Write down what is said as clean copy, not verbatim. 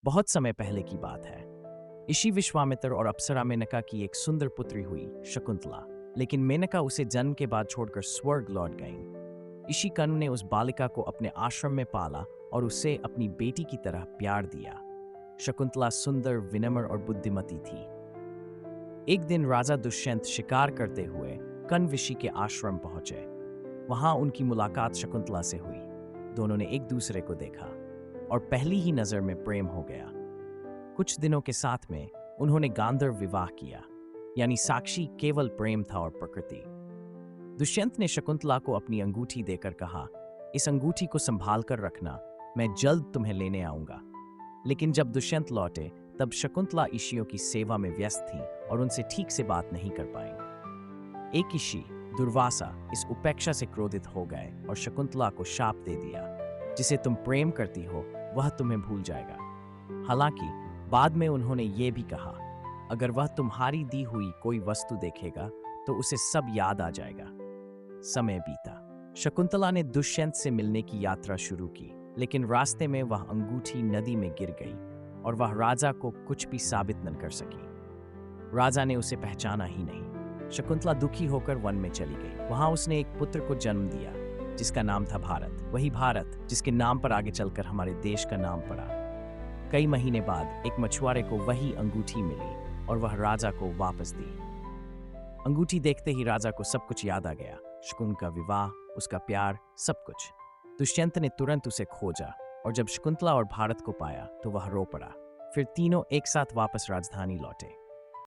बहुत समय पहले की बात है। ऋषि विश्वामित्र और अप्सरा मेनका की एक सुंदर पुत्री हुई, शकुंतला। लेकिन मेनका उसे जन्म के बाद छोड़कर स्वर्ग लौट गईं। ऋषि कनु ने उस बालिका को अपने आश्रम में पाला और उसे अपनी बेटी की तरह प्यार दिया। शकुंतला सुंदर, विनम्र और बुद्धिमती थी। एक दिन राजा दुष्यंत शिकार करते हुए कण्व ऋषि के आश्रम पहुंचे। वहां उनकी मुलाकात शकुंतला से हुई। दोनों ने एक दूसरे को देखा और पहली ही नजर में प्रेम हो गया। कुछ दिनों के साथ में उन्होंने गांधर्व विवाह किया, यानी साक्षी केवल प्रेम था और प्रकृति। दुष्यंत ने शकुंतला को अपनी अंगूठी देकर कहा, इस अंगूठी को संभाल कर रखना, मैं जल्द तुम्हें लेने आऊंगा। लेकिन जब दुष्यंत लौटे तब शकुंतला ऋषियों की सेवा में व्यस्त थी और उनसे ठीक से बात नहीं कर पाई। एक ऋषि दुर्वासा इस उपेक्षा से क्रोधित हो गए और शकुंतला को शाप दे दिया, जिसे तुम प्रेम करती हो वह तुम्हें भूल जाएगा। हालांकि बाद में उन्होंने ये भी कहा, अगर वह तुम्हारी दी हुई कोई वस्तु देखेगा तो उसे सब याद आ जाएगा। समय बीता। शकुंतला ने दुष्यंत से मिलने की यात्रा शुरू की, लेकिन रास्ते में वह अंगूठी नदी में गिर गई और वह राजा को कुछ भी साबित न कर सकी। राजा ने उसे पहचाना ही नहीं। शकुंतला दुखी होकर वन में चली गई। वहां उसने एक पुत्र को जन्म दिया, जिसका नाम था भारत। वही भारत जिसके नाम पर आगे चलकर हमारे देश का नाम पड़ा। कई महीने बाद एक मछुआरे को वही अंगूठी मिली और वह राजा को वापस दी। अंगूठी देखते ही राजा को सब कुछ याद आ गया, शकुन का विवाह, उसका प्यार, सब कुछ। दुष्यंत ने तुरंत उसे खोजा और जब शकुंतला और भारत को पाया तो वह रो पड़ा। फिर तीनों एक साथ वापस राजधानी लौटे।